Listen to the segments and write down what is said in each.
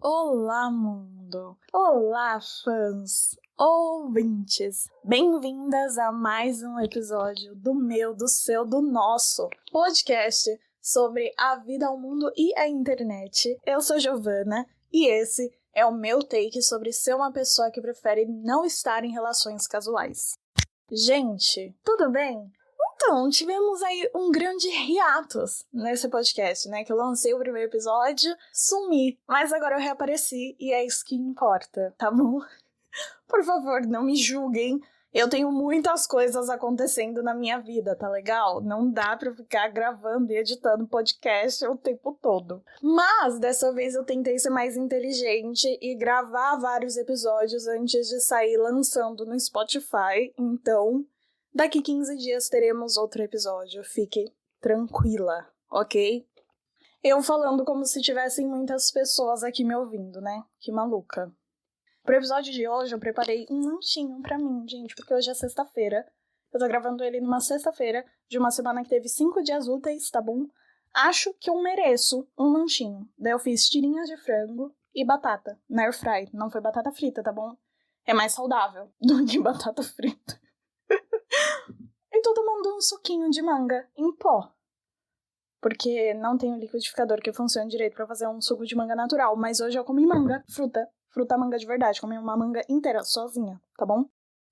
Olá, mundo! Olá, fãs, ouvintes! Bem-vindas a mais um episódio do meu, do seu, do nosso podcast sobre a vida, o mundo e a internet. Eu sou Giovana e esse é o meu take sobre ser uma pessoa que prefere não estar em relações casuais. Gente, tudo bem? Então, tivemos aí um grande hiatus nesse podcast, né? Que eu lancei o primeiro episódio, sumi, mas agora eu reapareci e é isso que importa, tá bom? Por favor, não me julguem. Eu tenho muitas coisas acontecendo na minha vida, tá legal? Não dá pra ficar gravando e editando podcast o tempo todo. Mas, dessa vez, eu tentei ser mais inteligente e gravar vários episódios antes de sair lançando no Spotify. Então, daqui 15 dias teremos outro episódio. Fique tranquila, ok? Eu falando como se tivessem muitas pessoas aqui me ouvindo, né? Que maluca. Pro episódio de hoje, eu preparei um lanchinho pra mim, gente, porque hoje é sexta-feira. Eu tô gravando ele numa sexta-feira de uma semana que teve 5 dias úteis, tá bom? Acho que eu mereço um lanchinho. Daí eu fiz tirinhas de frango e batata na air fry. Não foi batata frita, tá bom? É mais saudável do que batata frita. E tô tomando um suquinho de manga em pó. Porque não tem um liquidificador que funcione direito pra fazer um suco de manga natural. Mas hoje eu comi manga, fruta manga de verdade. Comi uma manga inteira, sozinha, tá bom?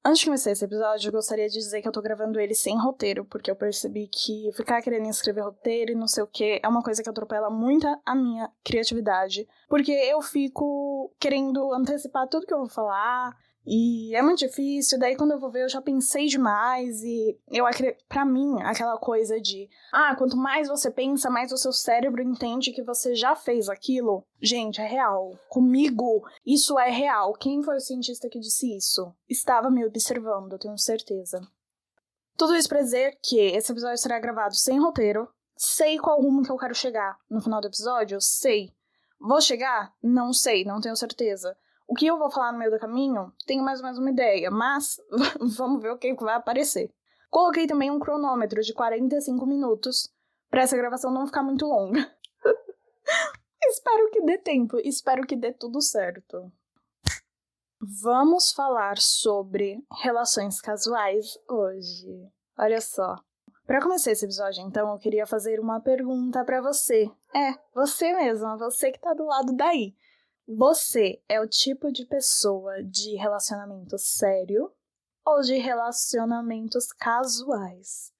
Antes de começar esse episódio, eu gostaria de dizer que eu tô gravando ele sem roteiro, porque eu percebi que ficar querendo escrever roteiro e não sei o que é uma coisa que atropela muito a minha criatividade. Porque eu fico querendo antecipar tudo que eu vou falar, e é muito difícil, daí quando eu vou ver eu já pensei demais, e pra mim, aquela coisa de quanto mais você pensa, mais o seu cérebro entende que você já fez aquilo. Gente, é real. Comigo, isso é real. Quem foi o cientista que disse isso? Estava me observando, eu tenho certeza. Tudo isso pra dizer que esse episódio será gravado sem roteiro. Sei qual rumo que eu quero chegar no final do episódio? Sei. Vou chegar? Não sei, não tenho certeza. O que eu vou falar no meio do caminho, tenho mais ou menos uma ideia, mas vamos ver o que vai aparecer. Coloquei também um cronômetro de 45 minutos para essa gravação não ficar muito longa. Espero que dê tempo, espero que dê tudo certo. Vamos falar sobre relações casuais hoje. Olha só. Para começar esse episódio, então, eu queria fazer uma pergunta para você. Você mesma, você que tá do lado daí. Você é o tipo de pessoa de relacionamento sério ou de relacionamentos casuais?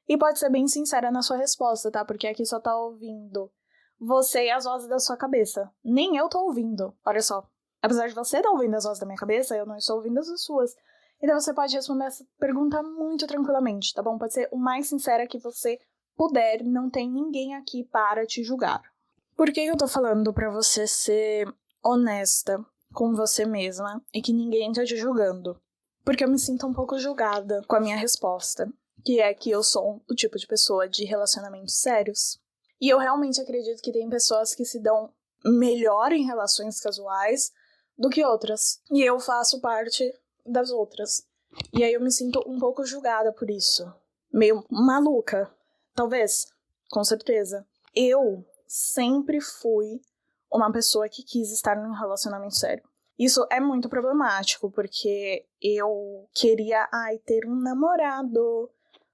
E pode ser bem sincera na sua resposta, tá? Porque aqui só tá ouvindo você e as vozes da sua cabeça. Nem eu tô ouvindo, olha só. Apesar de você estar ouvindo as vozes da minha cabeça, eu não estou ouvindo as suas. Então você pode responder essa pergunta muito tranquilamente, tá bom? Pode ser o mais sincera que você puder, não tem ninguém aqui para te julgar. Por que eu tô falando pra você ser honesta com você mesma e que ninguém tá te julgando? Porque eu me sinto um pouco julgada com a minha resposta, que é que eu sou o tipo de pessoa de relacionamentos sérios. E eu realmente acredito que tem pessoas que se dão melhor em relações casuais do que outras. E eu faço parte das outras. E aí eu me sinto um pouco julgada por isso. Meio maluca, talvez, com certeza. Eu sempre fui uma pessoa que quis estar num relacionamento sério. Isso é muito problemático, porque eu queria, ter um namorado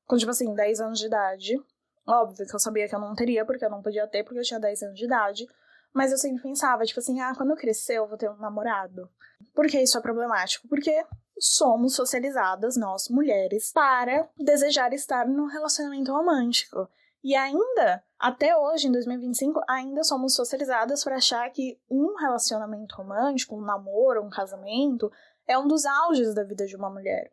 com, 10 anos de idade. Óbvio que eu sabia que eu não teria, porque eu não podia ter, porque eu tinha 10 anos de idade. Mas eu sempre pensava, quando eu crescer eu vou ter um namorado. Por que isso é problemático? Porque somos socializadas, nós mulheres, para desejar estar num relacionamento romântico. E ainda, até hoje, em 2025, ainda somos socializadas para achar que um relacionamento romântico, um namoro, um casamento, é um dos auges da vida de uma mulher.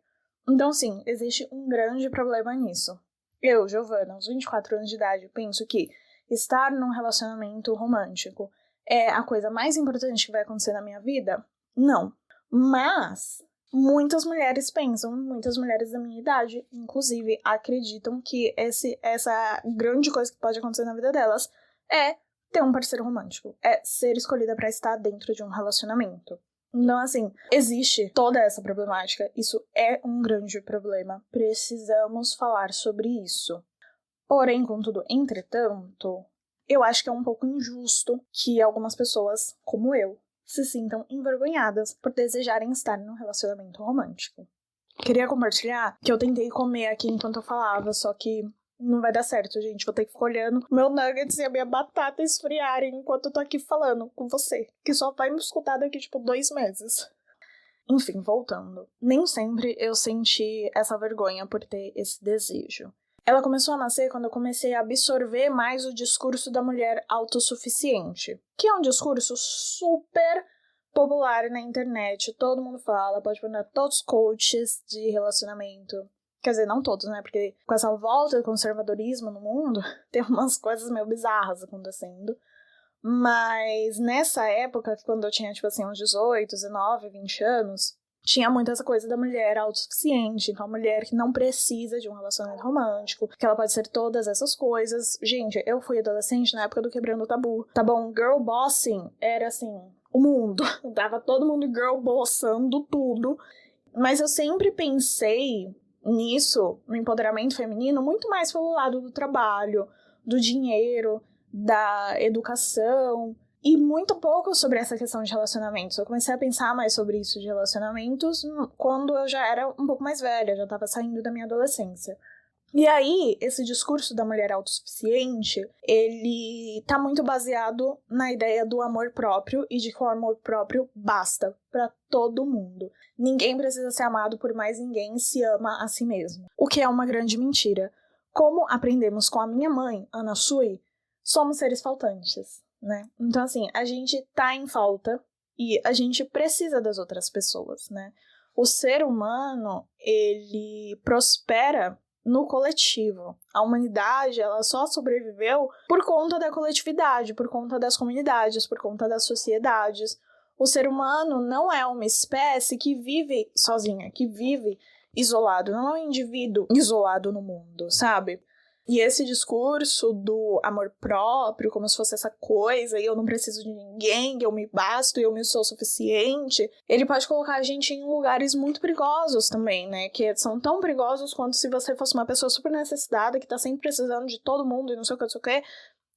Então, sim, existe um grande problema nisso. Eu, Giovana, aos 24 anos de idade, penso que estar num relacionamento romântico é a coisa mais importante que vai acontecer na minha vida? Não. Mas muitas mulheres pensam, muitas mulheres da minha idade, inclusive, acreditam que essa grande coisa que pode acontecer na vida delas é ter um parceiro romântico, é ser escolhida para estar dentro de um relacionamento. Então, assim, existe toda essa problemática, isso é um grande problema, precisamos falar sobre isso. Porém, contudo, entretanto, eu acho que é um pouco injusto que algumas pessoas, como eu, se sintam envergonhadas por desejarem estar num relacionamento romântico. Queria compartilhar que eu tentei comer aqui enquanto eu falava, só que não vai dar certo, gente. Vou ter que ficar olhando o meu nuggets e a minha batata esfriarem enquanto eu tô aqui falando com você, que só vai me escutar daqui, 2 meses. Enfim, voltando. Nem sempre eu senti essa vergonha por ter esse desejo. Ela começou a nascer quando eu comecei a absorver mais o discurso da mulher autossuficiente, que é um discurso super popular na internet. Todo mundo fala, pode perguntar todos os coaches de relacionamento. Quer dizer, não todos, né? Porque com essa volta do conservadorismo no mundo, tem umas coisas meio bizarras acontecendo. Mas nessa época, quando eu tinha, uns 18, 19, 20 anos, tinha muito essa coisa da mulher autossuficiente. Então, a mulher que não precisa de um relacionamento romântico, que ela pode ser todas essas coisas. Gente, eu fui adolescente na época do Quebrando o Tabu. Tá bom? Girl bossing era, o mundo. Tava todo mundo girl bossando tudo. Mas eu sempre pensei nisso, no empoderamento feminino, muito mais pelo lado do trabalho, do dinheiro, da educação, e muito pouco sobre essa questão de relacionamentos. Eu comecei a pensar mais sobre isso de relacionamentos quando eu já era um pouco mais velha, já estava saindo da minha adolescência. E aí, esse discurso da mulher autossuficiente, ele tá muito baseado na ideia do amor próprio e de que o amor próprio basta para todo mundo. Ninguém precisa ser amado por mais ninguém, se ama a si mesmo. O que é uma grande mentira. Como aprendemos com a minha mãe, Ana Sui, somos seres faltantes, né? Então, a gente tá em falta e a gente precisa das outras pessoas, né? O ser humano, ele prospera no coletivo. A humanidade, ela só sobreviveu por conta da coletividade, por conta das comunidades, por conta das sociedades. O ser humano não é uma espécie que vive sozinha, que vive isolado, não é um indivíduo isolado no mundo, sabe? E esse discurso do amor próprio, como se fosse essa coisa, e eu não preciso de ninguém, eu me basto, eu me sou suficiente, ele pode colocar a gente em lugares muito perigosos também, né? Que são tão perigosos quanto se você fosse uma pessoa super necessitada, que tá sempre precisando de todo mundo e não sei o que,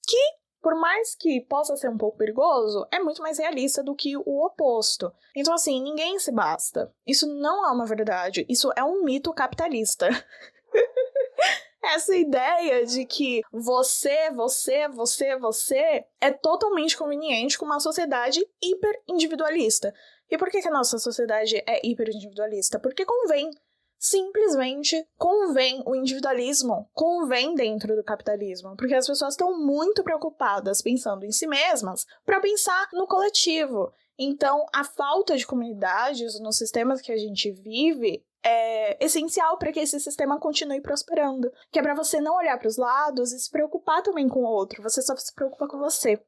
que, por mais que possa ser um pouco perigoso, é muito mais realista do que o oposto. Então, ninguém se basta. Isso não é uma verdade, isso é um mito capitalista. Essa ideia de que você é totalmente conveniente com uma sociedade hiper individualista. E por que a nossa sociedade é hiper individualista? Porque convém. Simplesmente convém o individualismo, convém dentro do capitalismo, porque as pessoas estão muito preocupadas pensando em si mesmas para pensar no coletivo. Então, a falta de comunidades nos sistemas que a gente vive é essencial para que esse sistema continue prosperando, que é para você não olhar para os lados e se preocupar também com o outro, você só se preocupa com você.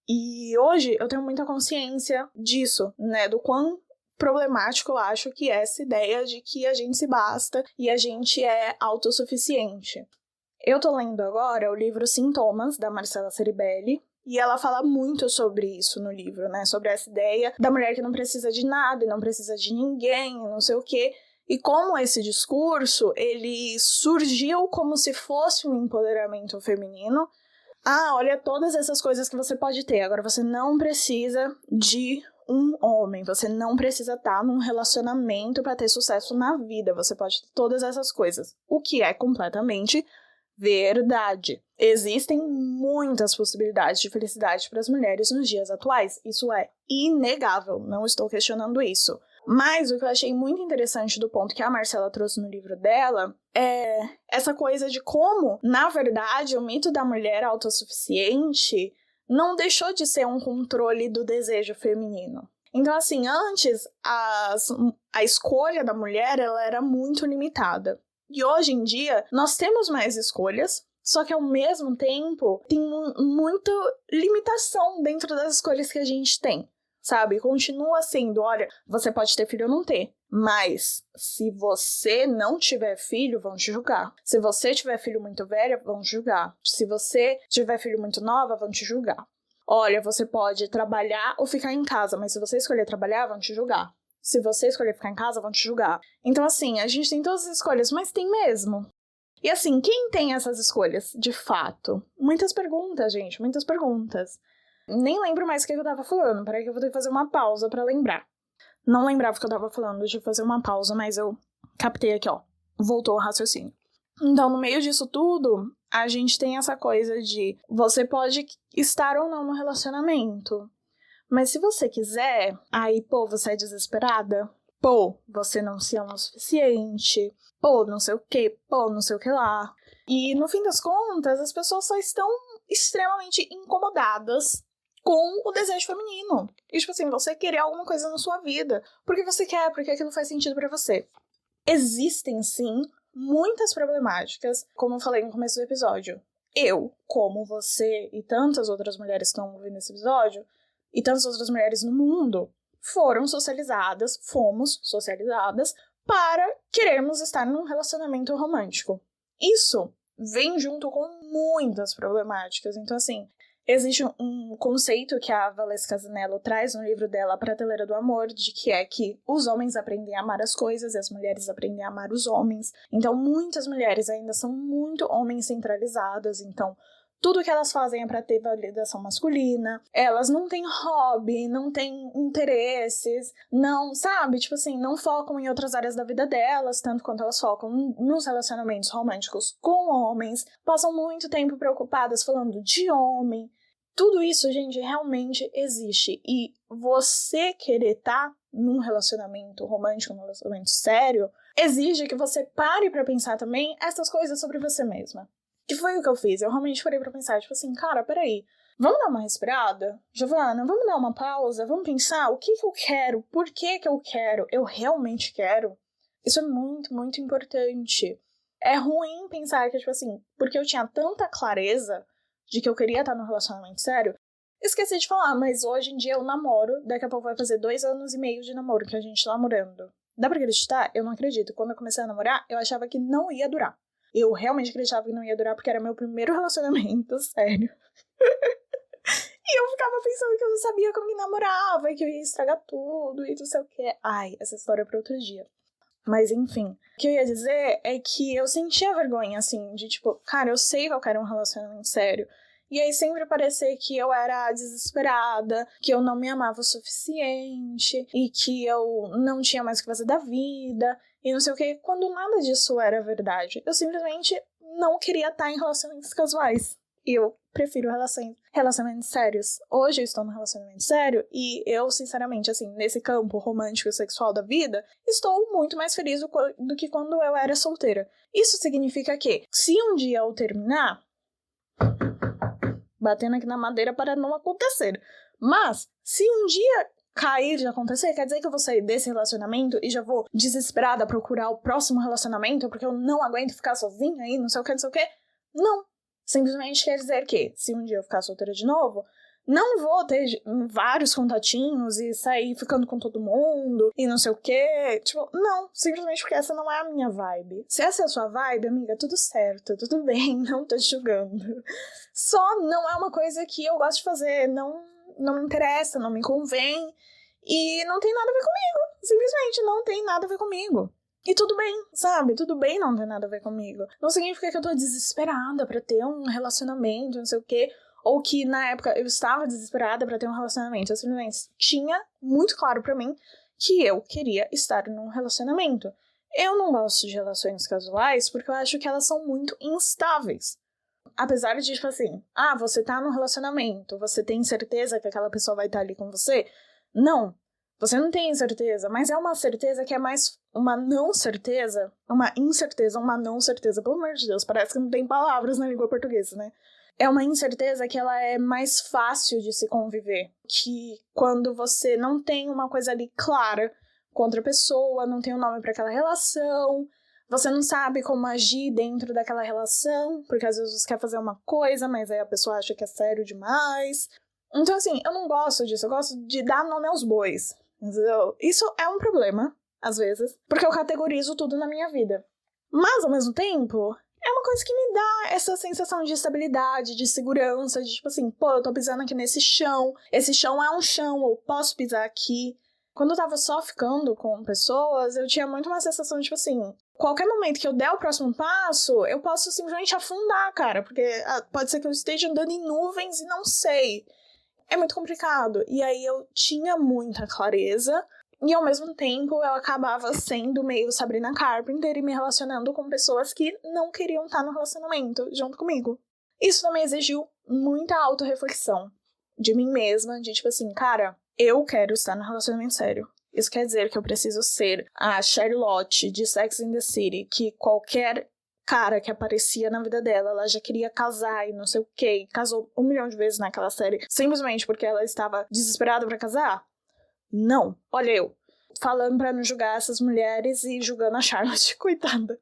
E hoje eu tenho muita consciência disso, né, do quão problemático eu acho que é essa ideia de que a gente se basta e a gente é autossuficiente. Eu tô lendo agora o livro Sintomas, da Marcela Ceribelli, e ela fala muito sobre isso no livro, né? Sobre essa ideia da mulher que não precisa de nada e não precisa de ninguém, não sei o quê. E como esse discurso, ele surgiu como se fosse um empoderamento feminino. Ah, olha todas essas coisas que você pode ter. Agora você não precisa de um homem. Você não precisa estar num relacionamento para ter sucesso na vida. Você pode ter todas essas coisas. O que é completamente verdade. Existem muitas possibilidades de felicidade para as mulheres nos dias atuais. Isso é inegável. Não estou questionando isso. Mas o que eu achei muito interessante do ponto que a Marcela trouxe no livro dela é essa coisa de como, na verdade, o mito da mulher autossuficiente não deixou de ser um controle do desejo feminino. Então, antes, a escolha da mulher ela era muito limitada. E hoje em dia, nós temos mais escolhas, só que ao mesmo tempo, tem muita limitação dentro das escolhas que a gente tem. Sabe? Continua sendo, olha, você pode ter filho ou não ter, mas se você não tiver filho, vão te julgar. Se você tiver filho muito velho, vão te julgar. Se você tiver filho muito nova, vão te julgar. Olha, você pode trabalhar ou ficar em casa, mas se você escolher trabalhar, vão te julgar. Se você escolher ficar em casa, vão te julgar. Então, a gente tem todas as escolhas, mas tem mesmo. E quem tem essas escolhas, de fato? Muitas perguntas, gente, muitas perguntas. Nem lembro mais o que eu tava falando. Peraí que eu vou ter que fazer uma pausa pra lembrar. Não lembrava o que eu tava falando, deixa eu fazer uma pausa, mas eu captei aqui, ó. Voltou o raciocínio. Então, no meio disso tudo, a gente tem essa coisa de você pode estar ou não no relacionamento. Mas se você quiser, aí, pô, você é desesperada. Pô, você não se ama o suficiente. Pô, não sei o que, pô, não sei o que lá. E, no fim das contas, as pessoas só estão extremamente incomodadas com o desejo feminino. E, tipo assim, você querer alguma coisa na sua vida. Porque você quer, porque aquilo faz sentido pra você. Existem, sim, muitas problemáticas, como eu falei no começo do episódio. Eu, como você e tantas outras mulheres que estão ouvindo esse episódio, e tantas outras mulheres no mundo, fomos socializadas para querermos estar num relacionamento romântico. Isso vem junto com muitas problemáticas. Então, assim, existe um conceito que a Valesca Casanello traz no livro dela, A Prateleira do Amor, de que os homens aprendem a amar as coisas e as mulheres aprendem a amar os homens. Então, muitas mulheres ainda são muito homens centralizadas, então tudo que elas fazem é pra ter validação masculina, elas não têm hobby, não têm interesses, não, sabe? Tipo assim, não focam em outras áreas da vida delas, tanto quanto elas focam nos relacionamentos românticos com homens, passam muito tempo preocupadas falando de homem. Tudo isso, gente, realmente existe. E você querer estar num relacionamento romântico, num relacionamento sério, exige que você pare pra pensar também essas coisas sobre você mesma. Que foi o que eu fiz, eu realmente parei pra pensar, tipo assim, cara, peraí, vamos dar uma respirada? Giovana, vamos dar uma pausa? Vamos pensar o que eu quero? Por que eu quero? Eu realmente quero? Isso é muito, muito importante. É ruim pensar que, tipo assim, porque eu tinha tanta clareza de que eu queria estar num relacionamento sério, esqueci de falar, mas hoje em dia eu namoro, daqui a pouco vai fazer 2 anos e meio de namoro que a gente tá namorando. Dá pra acreditar? Eu não acredito. Quando eu comecei a namorar, eu achava que não ia durar. Eu realmente acreditava que não ia durar porque era meu primeiro relacionamento, sério. E eu ficava pensando que eu não sabia como que namorava e que eu ia estragar tudo e não sei o que. Ai, essa história é pra outro dia. Mas enfim, o que eu ia dizer é que eu sentia vergonha, assim, de tipo, cara, eu sei que eu quero um relacionamento sério. E aí sempre parecia que eu era desesperada, que eu não me amava o suficiente e que eu não tinha mais o que fazer da vida e não sei o que, quando nada disso era verdade. Eu simplesmente não queria estar em relacionamentos casuais. E eu prefiro relacionamentos sérios. Hoje eu estou num relacionamento sério e eu, sinceramente, assim, nesse campo romântico e sexual da vida, estou muito mais feliz do que quando eu era solteira. Isso significa que, se um dia eu terminar, batendo aqui na madeira para não acontecer, mas se um dia cair de acontecer, quer dizer que eu vou sair desse relacionamento e já vou desesperada procurar o próximo relacionamento porque eu não aguento ficar sozinha aí, não sei o que, não sei o que. Não. Simplesmente quer dizer que, se um dia eu ficar solteira de novo, não vou ter vários contatinhos e sair ficando com todo mundo e não sei o que. Tipo, não. Simplesmente porque essa não é a minha vibe. Se essa é a sua vibe, amiga, tudo certo, tudo bem, não tô julgando. Só não é uma coisa que eu gosto de fazer, não me interessa, não me convém e não tem nada a ver comigo. Simplesmente não tem nada a ver comigo. E tudo bem, sabe? Tudo bem não ter nada a ver comigo. Não significa que eu tô desesperada pra ter um relacionamento, não sei o quê. Ou que, na época, eu estava desesperada pra ter um relacionamento. Eu simplesmente tinha muito claro pra mim que eu queria estar num relacionamento. Eu não gosto de relações casuais porque eu acho que elas são muito instáveis. Apesar de, tipo assim, você tá num relacionamento, você tem certeza que aquela pessoa vai estar ali com você? Não. Você não tem certeza, mas é uma certeza que é mais uma não certeza, uma incerteza, uma não certeza. Pelo amor de Deus, parece que não tem palavras na língua portuguesa, né? É uma incerteza que ela é mais fácil de se conviver. Que quando você não tem uma coisa ali clara com outra pessoa, não tem um nome para aquela relação, você não sabe como agir dentro daquela relação, porque às vezes você quer fazer uma coisa, mas aí a pessoa acha que é sério demais. Então, assim, eu não gosto disso, eu gosto de dar nome aos bois. Entendeu? Isso é um problema, às vezes, porque eu categorizo tudo na minha vida. Mas, ao mesmo tempo, é uma coisa que me dá essa sensação de estabilidade, de segurança, de tipo assim, pô, eu tô pisando aqui nesse chão, esse chão é um chão, eu posso pisar aqui. Quando eu tava só ficando com pessoas, eu tinha muito uma sensação de tipo assim, qualquer momento que eu der o próximo passo, eu posso simplesmente afundar, cara, porque pode ser que eu esteja andando em nuvens e não sei. é muito complicado. E aí eu tinha muita clareza e ao mesmo tempo eu acabava sendo meio Sabrina Carpenter e me relacionando com pessoas que não queriam estar no relacionamento junto comigo. Isso também exigiu muita autorreflexão de mim mesma, de tipo assim, cara, eu quero estar no relacionamento sério. Isso quer dizer que eu preciso ser a Charlotte de Sex and the City, que qualquer cara que aparecia na vida dela, ela já queria casar e não sei o quê, casou 1 milhão de vezes naquela série, simplesmente porque ela estava desesperada pra casar? Não. Olha eu, falando pra não julgar essas mulheres e julgando a Charlotte, coitada.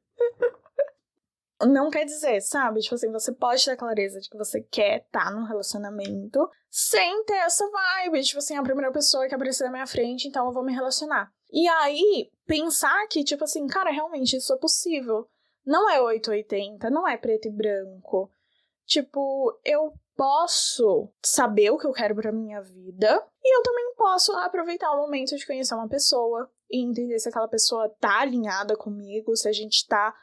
Não quer dizer, sabe? Tipo assim, você pode ter clareza de que você quer estar num relacionamento sem ter essa vibe. Tipo assim, a primeira pessoa que aparecer na minha frente, então eu vou me relacionar. E aí, pensar que, tipo assim, cara, realmente isso é possível. Não é 880, não é preto e branco. Tipo, eu posso saber o que eu quero pra minha vida e eu também posso aproveitar o momento de conhecer uma pessoa e entender se aquela pessoa tá alinhada comigo, se a gente tá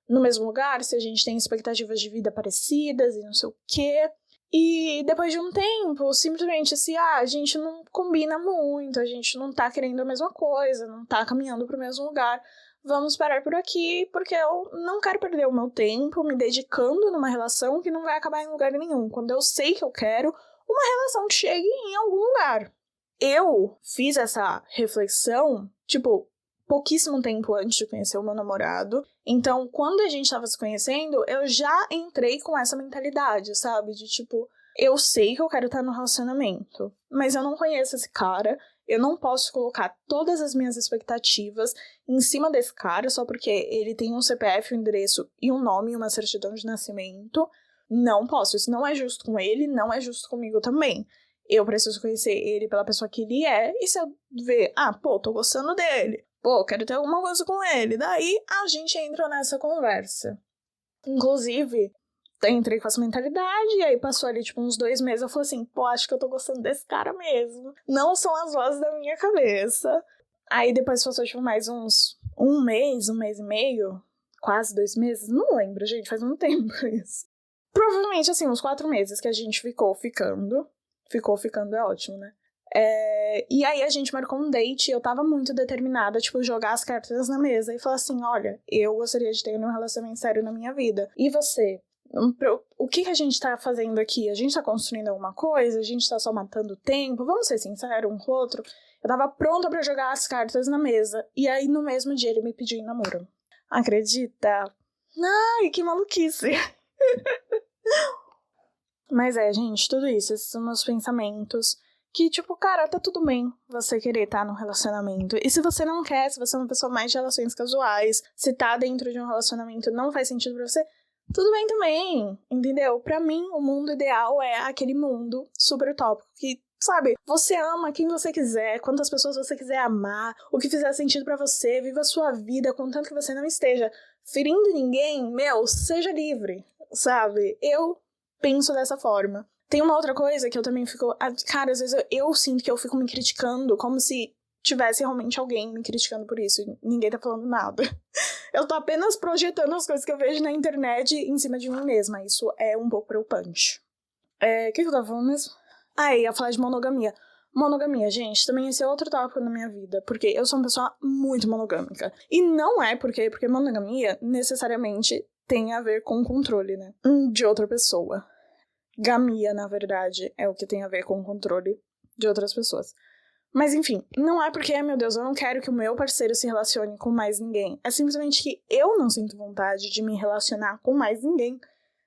no mesmo lugar, se a gente tem expectativas de vida parecidas e não sei o quê. E depois de um tempo, simplesmente se a gente não combina muito, a gente não tá querendo a mesma coisa, não tá caminhando pro mesmo lugar, vamos parar por aqui, porque eu não quero perder o meu tempo me dedicando numa relação que não vai acabar em lugar nenhum. Quando eu sei que eu quero uma relação que chegue em algum lugar. Eu fiz essa reflexão, tipo, pouquíssimo tempo antes de conhecer o meu namorado. Então, quando a gente tava se conhecendo, eu já entrei com essa mentalidade, sabe? De tipo, eu sei que eu quero estar no relacionamento, mas eu não conheço esse cara, eu não posso colocar todas as minhas expectativas em cima desse cara só porque ele tem um CPF, um endereço e um nome e uma certidão de nascimento. Não posso, isso não é justo com ele, não é justo comigo também. Eu preciso conhecer ele pela pessoa que ele é, e se eu ver, tô gostando dele, quero ter alguma coisa com ele. Daí a gente entra nessa conversa. Inclusive, entrei com essa mentalidade, e aí passou ali, tipo, uns 2 meses, eu falei assim, acho que eu tô gostando desse cara mesmo. Não são as vozes da minha cabeça. Aí depois passou, tipo, mais uns 1 mês, 1 mês e meio, quase 2 meses, não lembro, gente, faz muito tempo isso. Provavelmente, assim, uns 4 meses que a gente ficou ficando é ótimo, né? E aí a gente marcou um date e eu tava muito determinada, tipo, jogar as cartas na mesa e falar assim, olha, eu gostaria de ter um relacionamento sério na minha vida. E você? O que a gente tá fazendo aqui? A gente tá construindo alguma coisa? A gente tá só matando tempo? Vamos ser sinceros um com o outro? Eu tava pronta pra jogar as cartas na mesa. E aí, no mesmo dia, ele me pediu em namoro. Acredita? Ai, que maluquice! Mas gente, tudo isso, esses são meus pensamentos. Que, tipo, cara, tá tudo bem você querer estar num relacionamento. E se você não quer, se você é uma pessoa mais de relações casuais, se tá dentro de um relacionamento não faz sentido pra você, tudo bem também, entendeu? Pra mim, o mundo ideal é aquele mundo super utópico que, sabe, você ama quem você quiser, quantas pessoas você quiser amar, o que fizer sentido pra você, viva a sua vida, contanto que você não esteja ferindo ninguém, seja livre, sabe? Eu penso dessa forma. Tem uma outra coisa que eu também fico... Cara, às vezes eu sinto que eu fico me criticando como se tivesse realmente alguém me criticando por isso. E ninguém tá falando nada. Eu tô apenas projetando as coisas que eu vejo na internet em cima de mim mesma. Isso é um pouco preocupante. O que eu tava falando mesmo? Ia falar de monogamia. Monogamia, gente, também esse é outro tópico na minha vida. Porque eu sou uma pessoa muito monogâmica. E não é porque monogamia necessariamente tem a ver com controle, né? De outra pessoa. Gamia, na verdade, é o que tem a ver com o controle de outras pessoas. Mas enfim, não é porque, meu Deus, eu não quero que o meu parceiro se relacione com mais ninguém. É simplesmente que eu não sinto vontade de me relacionar com mais ninguém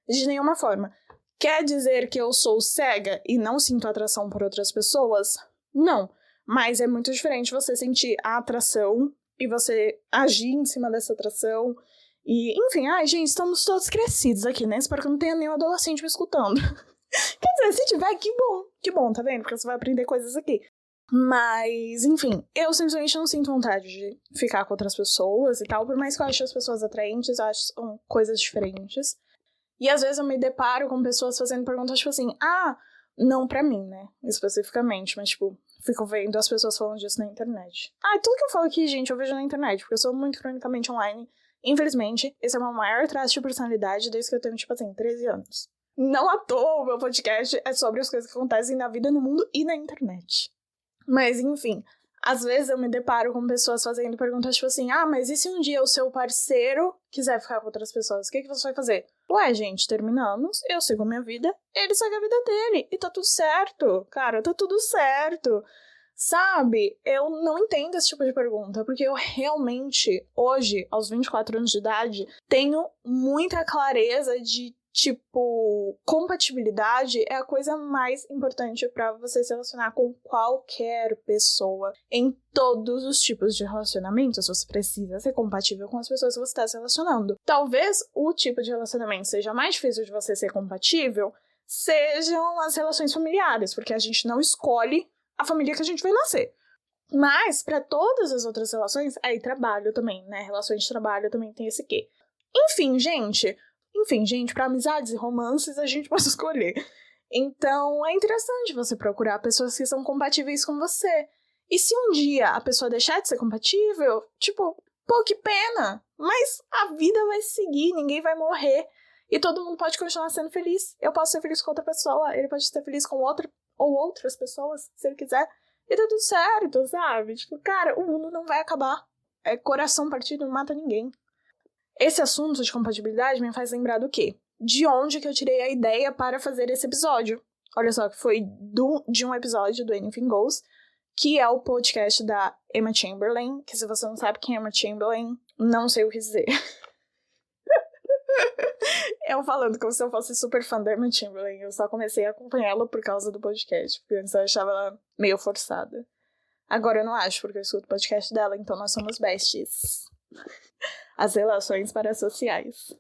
de nenhuma forma. Quer dizer que eu sou cega e não sinto atração por outras pessoas? Não. Mas é muito diferente você sentir a atração e você agir em cima dessa atração. E, enfim, gente, estamos todos crescidos aqui, né? Espero que não tenha nenhum adolescente me escutando. Quer dizer, se tiver, que bom, tá vendo? Porque você vai aprender coisas aqui. Mas, enfim, eu simplesmente não sinto vontade de ficar com outras pessoas e tal, por mais que eu ache as pessoas atraentes, eu acho que são coisas diferentes. E às vezes eu me deparo com pessoas fazendo perguntas tipo assim, não pra mim, né, especificamente, mas tipo, fico vendo as pessoas falando disso na internet. Tudo que eu falo aqui, gente, eu vejo na internet, porque eu sou muito cronicamente online. Infelizmente, esse é o meu maior traço de personalidade desde que eu tenho, tipo assim, 13 anos. Não à toa o meu podcast é sobre as coisas que acontecem na vida, no mundo e na internet. Mas, enfim, às vezes eu me deparo com pessoas fazendo perguntas tipo assim, mas e se um dia o seu parceiro quiser ficar com outras pessoas? O que você vai fazer? Ué, gente, terminamos, eu sigo minha vida, ele segue a vida dele. E tá tudo certo, cara, tá tudo certo. Sabe, eu não entendo esse tipo de pergunta, porque eu realmente, hoje, aos 24 anos de idade, tenho muita clareza de, tipo, compatibilidade é a coisa mais importante pra você se relacionar com qualquer pessoa. Em todos os tipos de relacionamentos, você precisa ser compatível com as pessoas que você está se relacionando. Talvez o tipo de relacionamento seja mais difícil de você ser compatível, sejam as relações familiares, porque a gente não escolhe a família que a gente vai nascer. Mas, pra todas as outras relações, aí trabalho também, né? Relações de trabalho também tem esse quê. Enfim, gente, pra amizades e romances a gente pode escolher. Então, é interessante você procurar pessoas que são compatíveis com você. E se um dia a pessoa deixar de ser compatível, tipo, pô, que pena. Mas a vida vai seguir, ninguém vai morrer. E todo mundo pode continuar sendo feliz. Eu posso ser feliz com outra pessoa, ele pode ser feliz com outra ou outras pessoas, se ele quiser. E tá tudo certo, sabe? Tipo, cara, o mundo não vai acabar. Coração partido não mata ninguém. Esse assunto de compatibilidade me faz lembrar do quê? De onde que eu tirei a ideia para fazer esse episódio. Olha só, que foi de um episódio do Anything Goes, que é o podcast da Emma Chamberlain, que se você não sabe quem é Emma Chamberlain, não sei o que dizer. Eu falando como se eu fosse super fã da Emma Chamberlain, eu só comecei a acompanhá-la por causa do podcast, porque antes eu achava ela meio forçada. Agora eu não acho, porque eu escuto o podcast dela, então nós somos besties. As relações parasociais.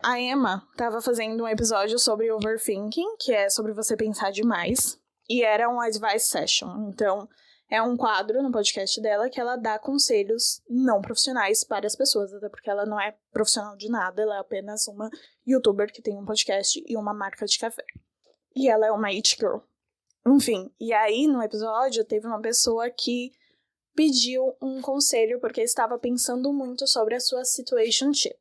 A Emma tava fazendo um episódio sobre overthinking, que é sobre você pensar demais, e era um advice session, então é um quadro no podcast dela que ela dá conselhos não profissionais para as pessoas, até porque ela não é profissional de nada, ela é apenas uma youtuber que tem um podcast e uma marca de café. E ela é uma it girl. Enfim, e aí no episódio teve uma pessoa que pediu um conselho porque estava pensando muito sobre a sua situationship.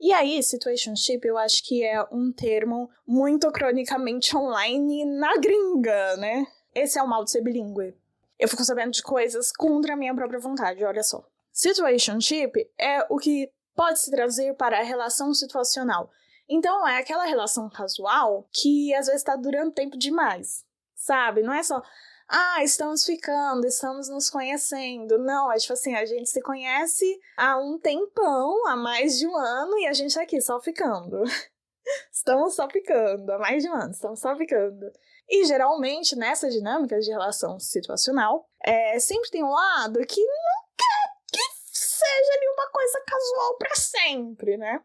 E aí, situationship eu acho que é um termo muito cronicamente online na gringa, né? Esse é o mal de ser bilíngue. Eu fico sabendo de coisas contra a minha própria vontade, olha só. Situationship é o que pode se trazer para a relação situacional. Então, é aquela relação casual que às vezes tá durando tempo demais, sabe? Não é só, estamos ficando, estamos nos conhecendo. Não, é tipo assim, a gente se conhece há um tempão, há mais de um ano, e a gente tá aqui só ficando. Estamos só ficando, há mais de um ano, estamos só ficando. E geralmente, nessa dinâmica de relação situacional, sempre tem um lado que não quer que seja ali uma coisa casual pra sempre, né?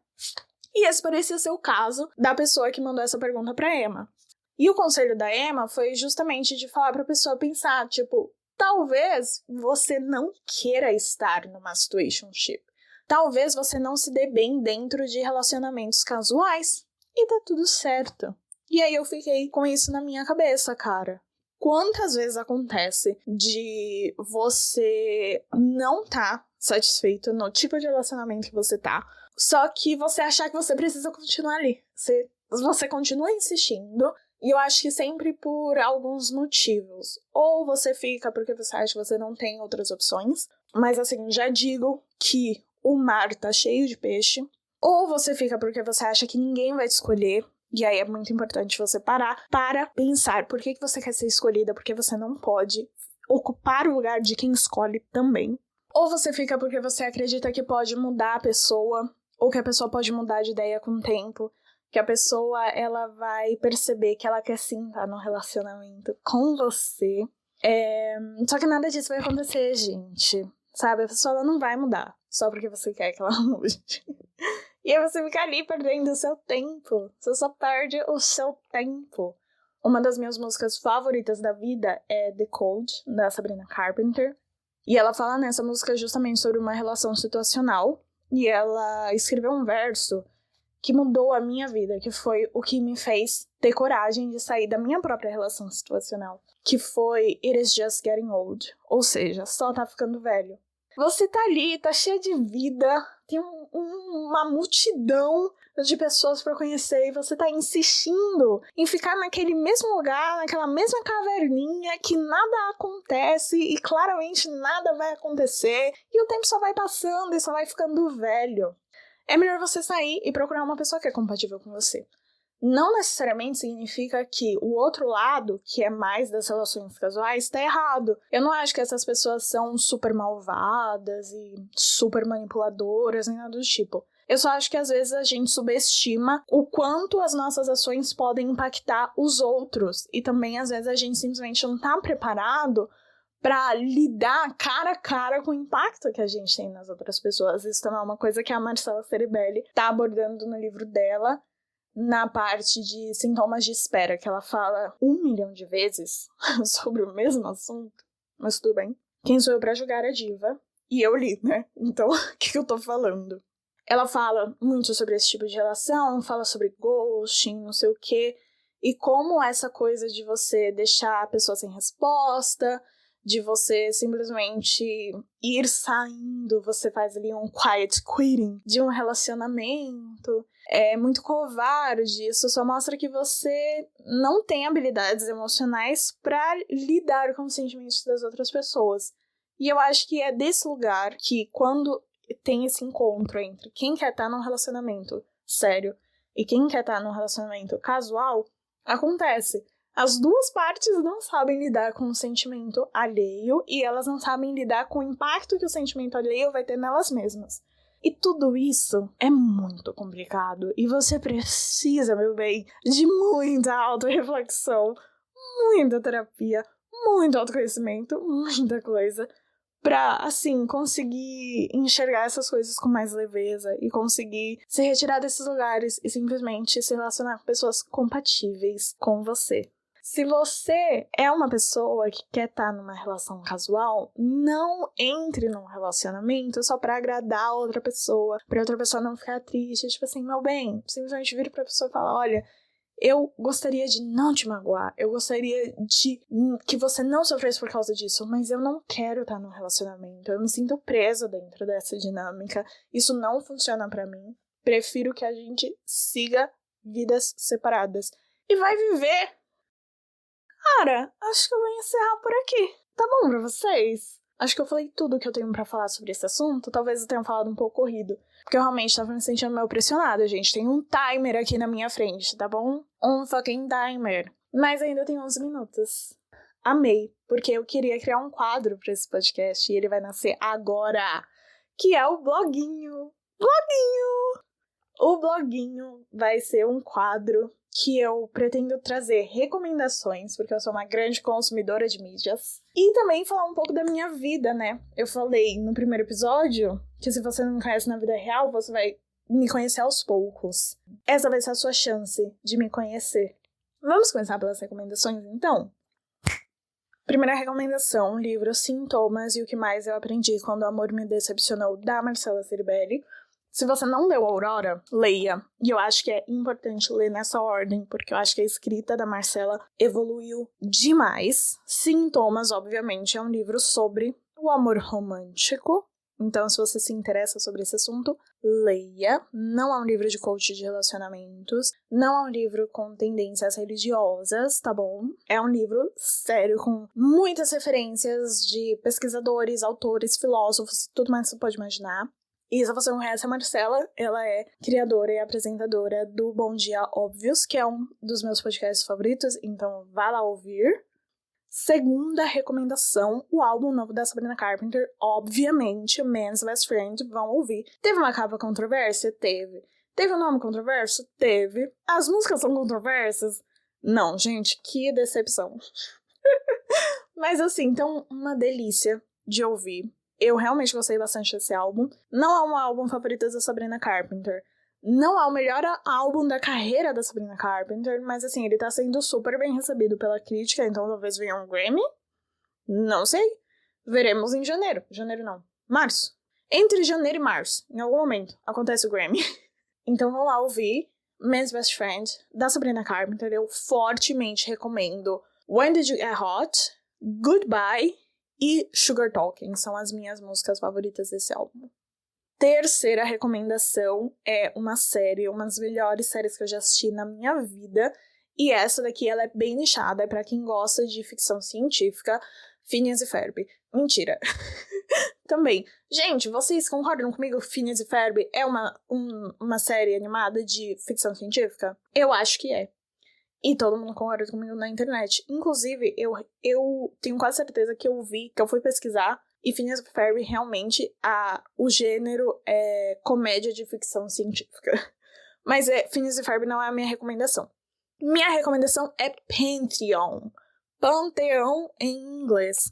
E esse parecia ser o caso da pessoa que mandou essa pergunta pra Emma. E o conselho da Emma foi justamente de falar pra pessoa pensar, tipo, talvez você não queira estar numa situationship. Talvez você não se dê bem dentro de relacionamentos casuais. E tá tudo certo. E aí eu fiquei com isso na minha cabeça, cara. Quantas vezes acontece de você não tá satisfeito no tipo de relacionamento que você tá, só que você achar que você precisa continuar ali. Você continua insistindo, e eu acho que sempre por alguns motivos. Ou você fica porque você acha que você não tem outras opções, mas assim, já digo que o mar tá cheio de peixe. Ou você fica porque você acha que ninguém vai te escolher. E aí é muito importante você parar para pensar por que você quer ser escolhida, porque você não pode ocupar o lugar de quem escolhe também. Ou você fica porque você acredita que pode mudar a pessoa, ou que a pessoa pode mudar de ideia com o tempo, que a pessoa ela vai perceber que ela quer sim estar no relacionamento com você. Só que nada disso vai acontecer, gente. Sabe? A pessoa ela não vai mudar só porque você quer que ela mude. E aí você fica ali perdendo o seu tempo. Você só perde o seu tempo. Uma das minhas músicas favoritas da vida é The Cold, da Sabrina Carpenter. E ela fala nessa música justamente sobre uma relação situacional. E ela escreveu um verso que mudou a minha vida, que foi o que me fez ter coragem de sair da minha própria relação situacional. Que foi It is just getting old. Ou seja, só tá ficando velho. Você tá ali, tá cheia de vida, tem uma multidão de pessoas pra conhecer e você tá insistindo em ficar naquele mesmo lugar, naquela mesma caverninha que nada acontece e claramente nada vai acontecer e o tempo só vai passando e só vai ficando velho. É melhor você sair e procurar uma pessoa que é compatível com você. Não necessariamente significa que o outro lado, que é mais das relações casuais, está errado. Eu não acho que essas pessoas são super malvadas e super manipuladoras, nem nada do tipo. Eu só acho que às vezes a gente subestima o quanto as nossas ações podem impactar os outros. E também às vezes a gente simplesmente não está preparado para lidar cara a cara com o impacto que a gente tem nas outras pessoas. Isso também é uma coisa que a Marcella Ceribelli está abordando no livro dela, na parte de sintomas de espera, que ela fala 1 milhão de vezes sobre o mesmo assunto. Mas tudo bem. Quem sou eu pra julgar a diva? E eu li, né? Então, o que eu tô falando? Ela fala muito sobre esse tipo de relação, fala sobre ghosting, não sei o quê, e como essa coisa de você deixar a pessoa sem resposta, de você simplesmente ir saindo, você faz ali um quiet quitting de um relacionamento. É muito covarde, isso só mostra que você não tem habilidades emocionais para lidar com os sentimentos das outras pessoas. E eu acho que é desse lugar que, quando tem esse encontro entre quem quer estar num relacionamento sério e quem quer estar num relacionamento casual, acontece. As duas partes não sabem lidar com o sentimento alheio e elas não sabem lidar com o impacto que o sentimento alheio vai ter nelas mesmas. E tudo isso é muito complicado. E você precisa, meu bem, de muita autorreflexão, muita terapia, muito autoconhecimento, muita coisa, pra, assim, conseguir enxergar essas coisas com mais leveza e conseguir se retirar desses lugares e simplesmente se relacionar com pessoas compatíveis com você. Se você é uma pessoa que quer estar numa relação casual, não entre num relacionamento só pra agradar a outra pessoa, pra outra pessoa não ficar triste, tipo assim, meu bem, simplesmente vira pra pessoa e fala, olha, eu gostaria de não te magoar, eu gostaria de que você não sofresse por causa disso, mas eu não quero estar num relacionamento, eu me sinto presa dentro dessa dinâmica, isso não funciona pra mim, prefiro que a gente siga vidas separadas. E vai viver! Cara, acho que eu vou encerrar por aqui. Tá bom pra vocês? Acho que eu falei tudo que eu tenho pra falar sobre esse assunto. Talvez eu tenha falado um pouco corrido. Porque eu realmente tava me sentindo meio pressionada, gente. Tem um timer aqui na minha frente, tá bom? Um fucking timer. Mas ainda tem 11 minutos. Amei. Porque eu queria criar um quadro pra esse podcast. E ele vai nascer agora. Que é o bloguinho. Bloguinho! O bloguinho vai ser um quadro que eu pretendo trazer recomendações, porque eu sou uma grande consumidora de mídias, e também falar um pouco da minha vida, né? Eu falei no primeiro episódio que se você não me conhece na vida real, você vai me conhecer aos poucos. Essa vai ser a sua chance de me conhecer. Vamos começar pelas recomendações, então? Primeira recomendação, livro Sintomas e o que mais eu aprendi quando o amor me decepcionou, da Marcella Ceribelli. Se você não leu Aurora, leia. E eu acho que é importante ler nessa ordem, porque eu acho que a escrita da Marcella evoluiu demais. Sintomas, obviamente, é um livro sobre o amor romântico. Então, se você se interessa sobre esse assunto, leia. Não é um livro de coach de relacionamentos. Não é um livro com tendências religiosas, tá bom? É um livro sério, com muitas referências de pesquisadores, autores, filósofos, tudo mais que você pode imaginar. E se você não conhece a Marcella, ela é criadora e apresentadora do Bom Dia Óbvios, que é um dos meus podcasts favoritos, então vá lá ouvir. Segunda recomendação, o álbum novo da Sabrina Carpenter, obviamente, Man's Best Friend, vão ouvir. Teve uma capa controvérsia? Teve. Teve um nome controverso? Teve. As músicas são controversas? Não, gente, que decepção. Mas assim, então, uma delícia de ouvir. Eu realmente gostei bastante desse álbum. Não é um álbum favorito da Sabrina Carpenter. Não é o melhor álbum da carreira da Sabrina Carpenter, mas assim, ele tá sendo super bem recebido pela crítica, então talvez venha um Grammy. Não sei. Veremos em janeiro. Janeiro não. Março. Entre janeiro e março, em algum momento, acontece o Grammy. Então vão lá ouvir Man's Best Friend, da Sabrina Carpenter. Eu fortemente recomendo When Did You Get Hot, Goodbye e Sugar Talking são as minhas músicas favoritas desse álbum. Terceira recomendação é uma série, uma das melhores séries que eu já assisti na minha vida. E essa daqui, ela é bem nichada, é pra quem gosta de ficção científica, Phineas e Ferb. Mentira. Também. Gente, vocês concordam comigo que Phineas e Ferb é uma série animada de ficção científica? Eu acho que é. E todo mundo concorda comigo na internet. Inclusive, eu tenho quase certeza que eu fui pesquisar, e Phineas e Ferb realmente, o gênero é comédia de ficção científica. Mas Phineas e Ferb não é a minha recomendação. Minha recomendação é Pantheon em inglês,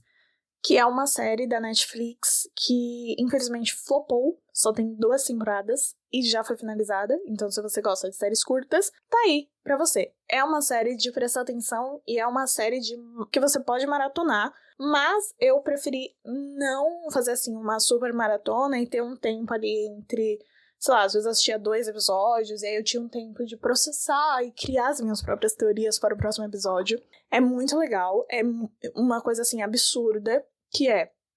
que é uma série da Netflix que infelizmente flopou, só tem 2 temporadas e já foi finalizada, então se você gosta de séries curtas, tá aí pra você. É uma série de prestar atenção e é uma série que você pode maratonar, mas eu preferi não fazer assim uma super maratona e ter um tempo ali entre, sei lá, às vezes eu assistia 2 episódios e aí eu tinha um tempo de processar e criar as minhas próprias teorias para o próximo episódio. É muito legal, é uma coisa assim absurda, que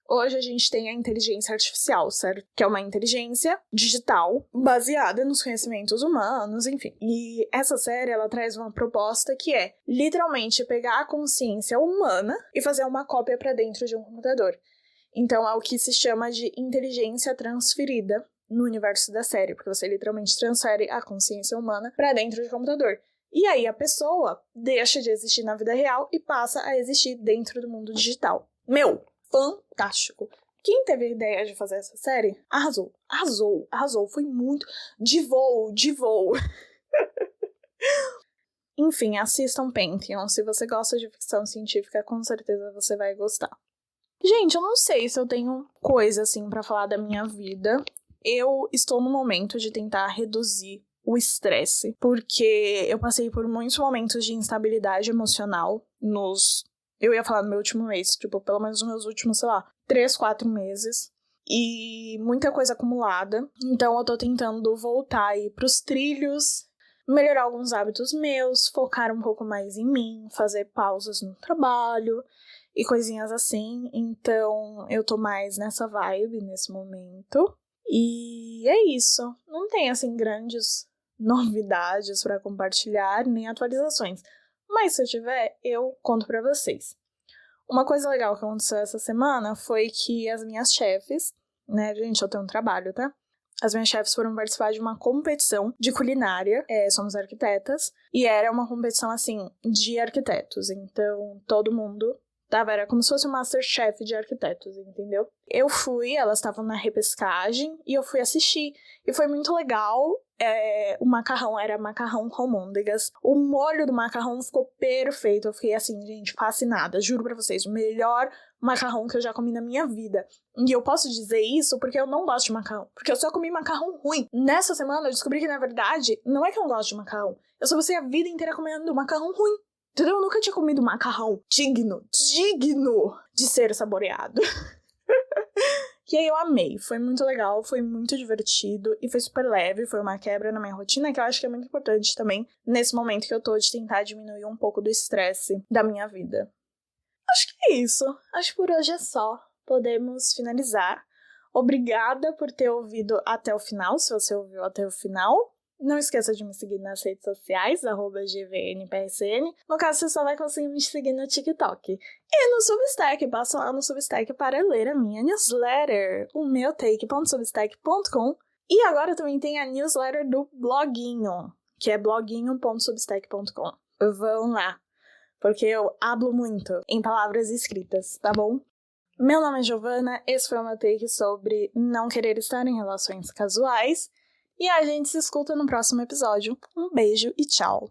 hoje a gente tem a inteligência artificial, certo? Que é uma inteligência digital baseada nos conhecimentos humanos, enfim. E essa série, ela traz uma proposta que é literalmente pegar a consciência humana e fazer uma cópia para dentro de um computador. Então é o que se chama de inteligência transferida no universo da série, porque você literalmente transfere a consciência humana para dentro do computador. E aí a pessoa deixa de existir na vida real e passa a existir dentro do mundo digital. Meu, fantástico! Quem teve a ideia de fazer essa série, arrasou. Foi muito de voo. Enfim, assistam Pantheon. Se você gosta de ficção científica, com certeza você vai gostar. Gente, eu não sei se eu tenho coisa assim pra falar da minha vida. Eu estou no momento de tentar reduzir o estresse, porque eu passei por muitos momentos de instabilidade emocional eu ia falar no meu último mês, tipo, pelo menos nos meus últimos, 3, 4 meses. E muita coisa acumulada. Então eu tô tentando voltar aí pros trilhos, melhorar alguns hábitos meus, focar um pouco mais em mim, fazer pausas no trabalho e coisinhas assim. Então eu tô mais nessa vibe nesse momento. E é isso. Não tem, assim, grandes novidades pra compartilhar, nem atualizações. Mas se eu tiver, eu conto pra vocês. Uma coisa legal que aconteceu essa semana foi que as minhas chefes, né, gente, eu tenho um trabalho, tá? As minhas chefes foram participar de uma competição de culinária, somos arquitetas, e era uma competição, assim, de arquitetos. Então, todo mundo era como se fosse um Masterchef de arquitetos, entendeu? Eu fui, elas estavam na repescagem, e eu fui assistir. E foi muito legal. O macarrão era macarrão com almôndegas. O molho do macarrão ficou perfeito. Eu fiquei assim, gente, fascinada. Juro pra vocês, o melhor macarrão que eu já comi na minha vida. E eu posso dizer isso porque eu não gosto de macarrão. Porque eu só comi macarrão ruim. Nessa semana eu descobri que, na verdade, não é que eu não gosto de macarrão. Eu só passei a vida inteira comendo macarrão ruim. Entendeu? Eu nunca tinha comido macarrão digno de ser saboreado. E aí eu amei, foi muito legal, foi muito divertido e foi super leve, foi uma quebra na minha rotina que eu acho que é muito importante também nesse momento que eu tô de tentar diminuir um pouco do estresse da minha vida. Acho que é isso, acho que por hoje é só, podemos finalizar. Obrigada por ter ouvido até o final, se você ouviu até o final. Não esqueça de me seguir nas redes sociais, @gvnprsn. No caso, você só vai conseguir me seguir no TikTok. E no Substack, passa lá no Substack para ler a minha newsletter, o meu take.substack.com. E agora também tem a newsletter do bloguinho, que é bloguinho.substack.com. Vão lá, porque eu hablo muito em palavras escritas, tá bom? Meu nome é Giovana, esse foi o meu take sobre não querer estar em relações casuais. E a gente se escuta no próximo episódio. Um beijo e tchau!